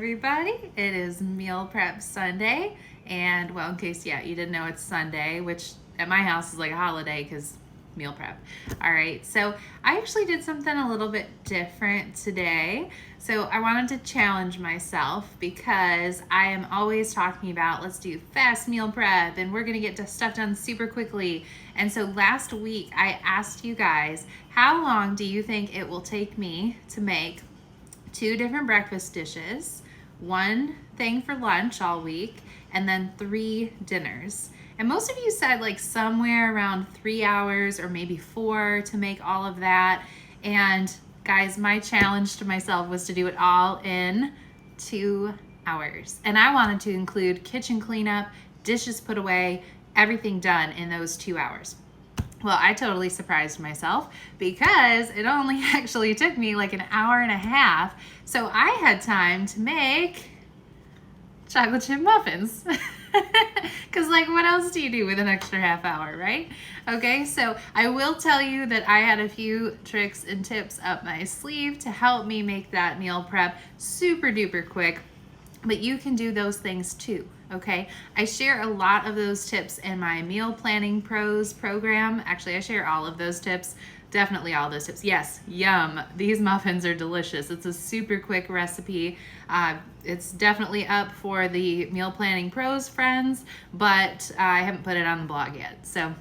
Everybody, it is Meal Prep Sunday, and well, in case you didn't know, it's Sunday, which at my house is like a holiday because meal prep. All right, so I actually did something a little bit different today. So I wanted to challenge myself because I am always talking about let's do fast meal prep and we're gonna get stuff done super quickly. And so last week I asked you guys, how long do you think it will take me to make 2 different breakfast dishes, 1 thing for lunch all week, and then 3 dinners? And most of you said like somewhere around 3 hours or maybe 4 to make all of that. And guys, my challenge to myself was to do it all in 2 hours. And I wanted to include kitchen cleanup, dishes put away, everything done in those 2 hours. Well, I totally surprised myself because it only actually took me like an hour and a half. So I had time to make chocolate chip muffins. Because like what else do you do with an extra half hour, right? Okay, so I will tell you that I had a few tricks and tips up my sleeve to help me make that meal prep super duper quick. But you can do those things too, okay? I share a lot of those tips in my Meal Planning Pros program. Actually, I share all of those tips. Definitely all those tips. Yes, yum. These muffins are delicious. It's a super quick recipe. It's definitely up for the Meal Planning Pros friends, but I haven't put it on the blog yet. So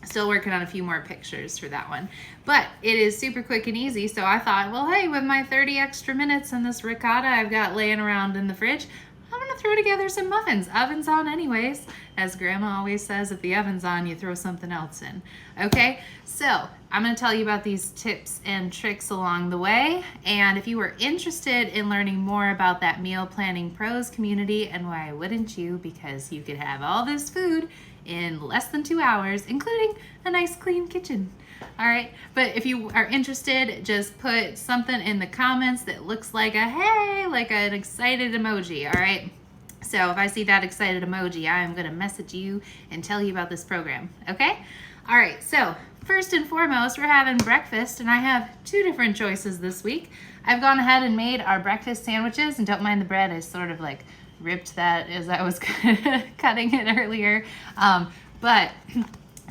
still working on a few more pictures for that one. But it is super quick and easy, so I thought, well, hey, with my 30 extra minutes and this ricotta I've got laying around in the fridge, I'm gonna throw together some muffins. Oven's on anyways. As Grandma always says, if the oven's on, you throw something else in. Okay, so I'm gonna tell you about these tips and tricks along the way. And if you were interested in learning more about that Meal Planning Pros community, and why wouldn't you? Because you could have all this food in less than 2 hours, including a nice clean kitchen. All right, but if you are interested, just put something in the comments that looks like a hey, like an excited emoji, all right? So if I see that excited emoji, I am gonna message you and tell you about this program, okay? All right, so first and foremost, we're having breakfast, and I have 2 different choices this week. I've gone ahead and made our breakfast sandwiches, and don't mind the bread, I sort of like ripped that as I was cutting it earlier. But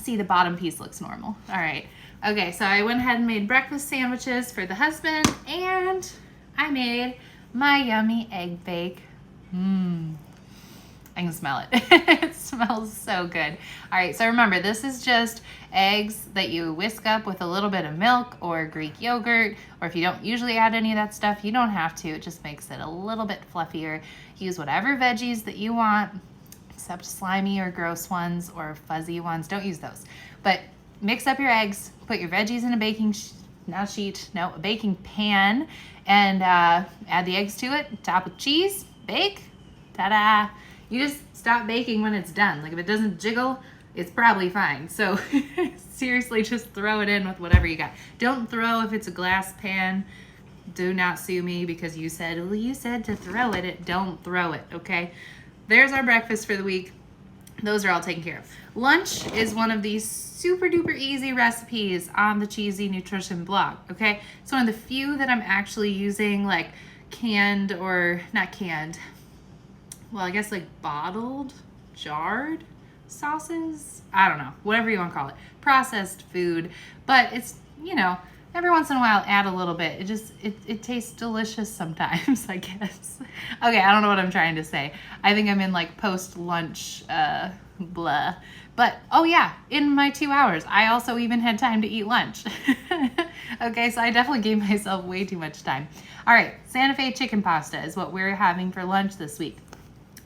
see, the bottom piece looks normal. All right. Okay, so I went ahead and made breakfast sandwiches for the husband, and I made my yummy egg bake. I can smell it. It smells so good. All right, so remember, this is just eggs that you whisk up with a little bit of milk or Greek yogurt, or if you don't usually add any of that stuff, you don't have to. It just makes it a little bit fluffier. Use whatever veggies that you want, except slimy or gross ones or fuzzy ones. Don't use those. But mix up your eggs, put your veggies in a baking pan, and add the eggs to it, top with cheese, bake, ta-da. You just stop baking when it's done. Like if it doesn't jiggle, it's probably fine. So seriously, just throw it in with whatever you got. Don't throw if it's a glass pan. Do not sue me because you said, well, you said to throw it. Don't throw it, okay? There's our breakfast for the week. Those are all taken care of. Lunch is one of these super duper easy recipes on the Cheesy Nutrition blog, okay? It's one of the few that I'm actually using like canned or not canned, well, I guess like bottled, jarred sauces. I don't know, whatever you want to call it. Processed food, but it's, every once in a while add a little bit. It tastes delicious sometimes, I guess. Okay, I don't know what I'm trying to say. I think I'm in like post-lunch blah. But, oh yeah, in my 2 hours, I also even had time to eat lunch. Okay, so I definitely gave myself way too much time. All right, Santa Fe chicken pasta is what we're having for lunch this week.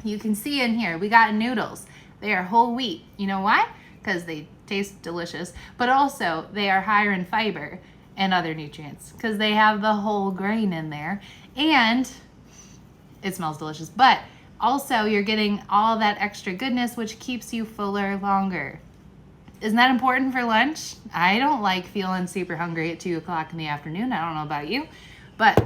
You can see in here, we got noodles. They are whole wheat. You know why? Because they taste delicious, but also they are higher in fiber and other nutrients because they have the whole grain in there, and it smells delicious. But also you're getting all that extra goodness, which keeps you fuller longer. Isn't that important for lunch? I don't like feeling super hungry at 2 o'clock in the afternoon. I don't know about you, but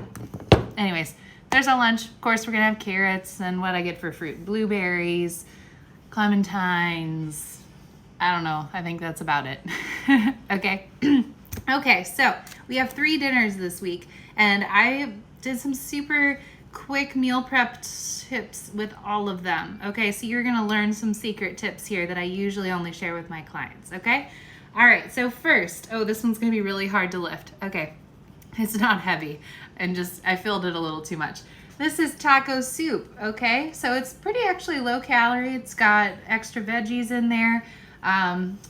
anyways, there's our lunch. Of course, we're gonna have carrots and what I get for fruit, blueberries, clementines. I don't know. I think that's about it. Okay. Okay, so we have 3 dinners this week, and I did some super quick meal prep tips with all of them. Okay, so you're gonna learn some secret tips here that I usually only share with my clients, okay? All right, so first, oh, this one's gonna be really hard to lift. Okay, it's not heavy, and just, I filled it a little too much. This is taco soup, okay? So it's pretty actually low calorie. It's got extra veggies in there.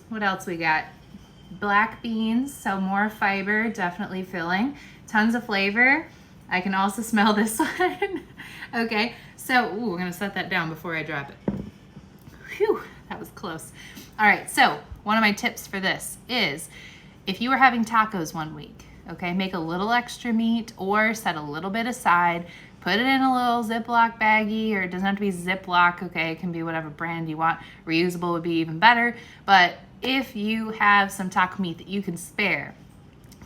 What else we got? Black beans, so more fiber, definitely filling. Tons of flavor. I can also smell this one. Okay, so, ooh, we're gonna set that down before I drop it. Whew, that was close. All right, so one of my tips for this is if you were having tacos one week, okay, make a little extra meat or set a little bit aside, put it in a little Ziploc baggie, or it doesn't have to be Ziploc, okay, it can be whatever brand you want. Reusable would be even better, but if you have some taco meat that you can spare,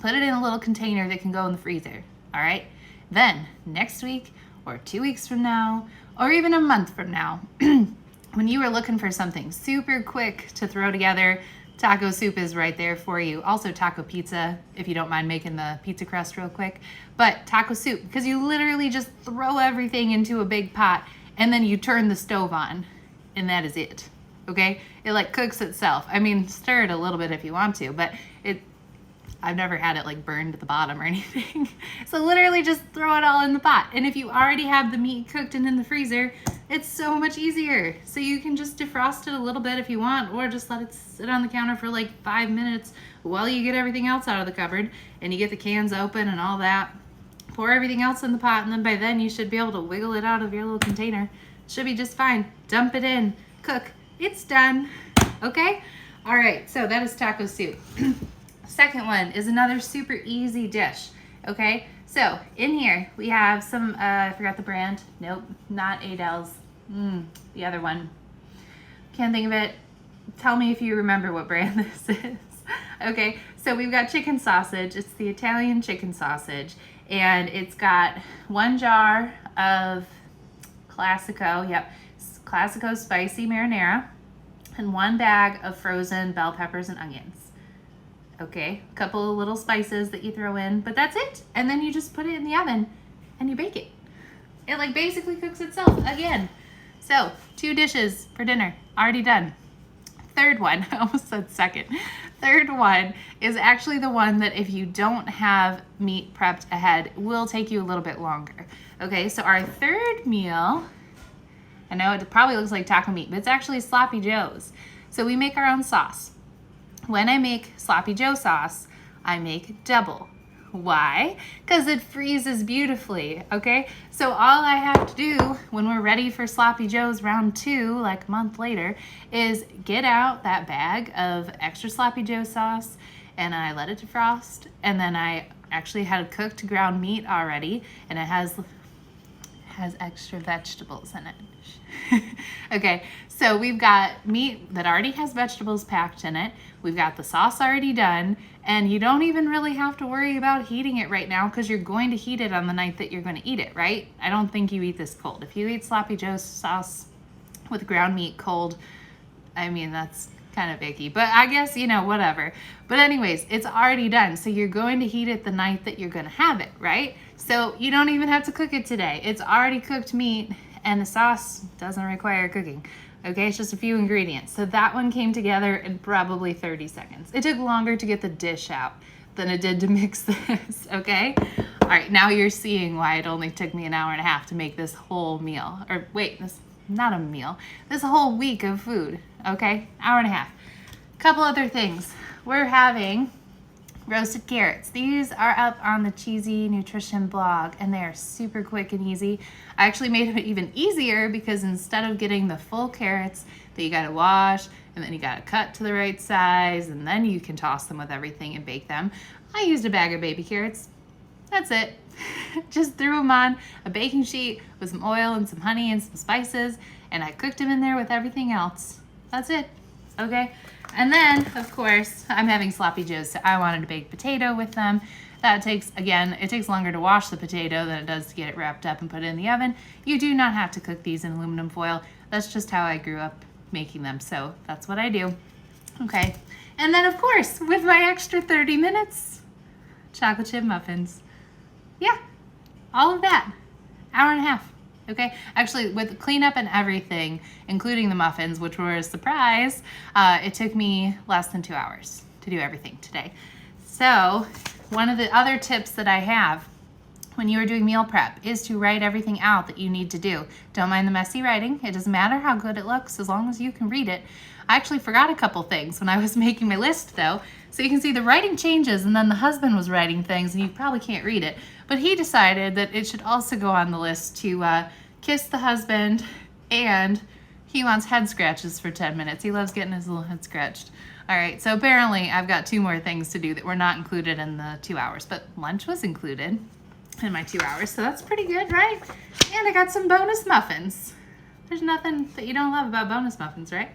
put it in a little container that can go in the freezer, all right? Then next week or 2 weeks from now, or even a month from now, when you are looking for something super quick to throw together, taco soup is right there for you. Also taco pizza, if you don't mind making the pizza crust real quick. But taco soup, because you literally just throw everything into a big pot and then you turn the stove on and that is it, okay? It like cooks itself. I mean, stir it a little bit if you want to, but I've never had it like burned at the bottom or anything. So literally just throw it all in the pot. And if you already have the meat cooked and in the freezer, it's so much easier. So you can just defrost it a little bit if you want, or just let it sit on the counter for like 5 minutes while you get everything else out of the cupboard and you get the cans open and all that. Pour everything else in the pot, and then by then you should be able to wiggle it out of your little container. Should be just fine. Dump it in, cook, it's done, okay? All right, so that is taco soup. Second one is another super easy dish, okay? So in here we have some, I forgot the brand. Nope, not Adele's. The other one. Can't think of it. Tell me if you remember what brand this is. Okay, so we've got chicken sausage. It's the Italian chicken sausage. And it's got 1 jar of Classico, Classico spicy marinara, and 1 bag of frozen bell peppers and onions. Okay, a couple of little spices that you throw in, but that's it. And then you just put it in the oven and you bake it. It like basically cooks itself again. So 2 dishes for dinner, already done. Third one, I almost said second. Third one is actually the one that if you don't have meat prepped ahead, will take you a little bit longer. Okay, so our third meal, I know it probably looks like taco meat, but it's actually Sloppy Joe's. So we make our own sauce. When I make Sloppy Joe sauce, I make double. Why? Because it freezes beautifully, okay? So all I have to do when we're ready for Sloppy Joe's round 2, like a month later, is get out that bag of extra Sloppy Joe sauce and I let it defrost, and then I actually had cooked ground meat already, and it has extra vegetables in it. Okay, so we've got meat that already has vegetables packed in it. We've got the sauce already done, and you don't even really have to worry about heating it right now because you're going to heat it on the night that you're going to eat it, right? I don't think you eat this cold. If you eat Sloppy Joe's sauce with ground meat cold, I mean, that's kind of icky, but I guess, you know, whatever. But anyways, it's already done. So you're going to heat it the night that you're going to have it, right? So you don't even have to cook it today. It's already cooked meat, and the sauce doesn't require cooking. Okay, it's just a few ingredients. So that one came together in probably 30 seconds. It took longer to get the dish out than it did to mix this, okay? All right, now you're seeing why it only took me an hour and a half to make this whole meal. Or wait, this not a meal. This whole week of food, okay? Hour and a half. Couple other things. We're having roasted carrots. These are up on the Cheesy Nutrition blog, and they are super quick and easy. I actually made it even easier because instead of getting the full carrots that you gotta wash and then you gotta cut to the right size and then you can toss them with everything and bake them, I used a bag of baby carrots. That's it. Just threw them on a baking sheet with some oil and some honey and some spices, and I cooked them in there with everything else. That's it, okay? And then, of course, I'm having Sloppy Joe's, so I wanted a baked potato with them. That takes, again, it takes longer to wash the potato than it does to get it wrapped up and put it in the oven. You do not have to cook these in aluminum foil. That's just how I grew up making them, so that's what I do. Okay, and then, of course, with my extra 30 minutes, chocolate chip muffins. Yeah, all of that. Hour and a half. Okay, actually with cleanup and everything, including the muffins, which were a surprise, it took me less than 2 hours to do everything today. So one of the other tips that I have when you are doing meal prep is to write everything out that you need to do. Don't mind the messy writing. It doesn't matter how good it looks as long as you can read it. I actually forgot a couple things when I was making my list though. So you can see the writing changes, and then the husband was writing things and you probably can't read it. But he decided that it should also go on the list to kiss the husband, and he wants head scratches for 10 minutes. He loves getting his little head scratched. All right, so apparently I've got 2 more things to do that were not included in the 2 hours, but lunch was included in my 2 hours, so that's pretty good, right? And I got some bonus muffins. There's nothing that you don't love about bonus muffins, right?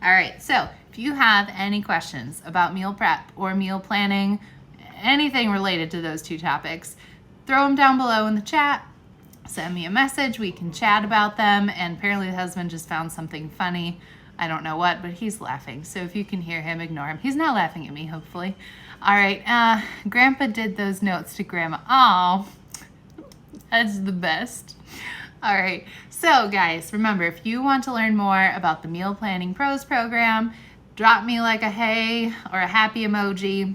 All right, so if you have any questions about meal prep or meal planning, anything related to those 2 topics, throw them down below in the chat. Send me a message. We can chat about them. And apparently the husband just found something funny. I don't know what, but he's laughing. So if you can hear him, ignore him. He's not laughing at me, hopefully. All right, Grandpa did those notes to Grandma. Oh, that's the best. All right, so guys, remember, if you want to learn more about the Meal Planning Pros program, drop me like a hey or a happy emoji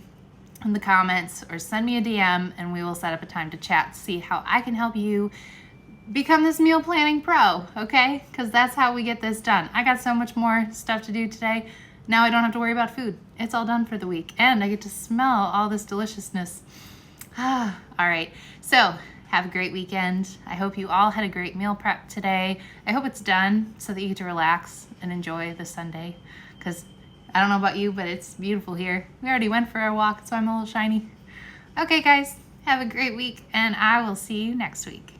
in the comments, or send me a DM and we will set up a time to chat to see how I can help you become this meal planning pro, okay? Because that's how we get this done. I got so much more stuff to do today. Now I don't have to worry about food. It's all done for the week, and I get to smell all this deliciousness. All right, so have a great weekend. I hope you all had a great meal prep today. I hope it's done so that you get to relax and enjoy the Sunday, because I don't know about you, but it's beautiful here. We already went for our walk, so I'm a little shiny. Okay, guys, have a great week, and I will see you next week.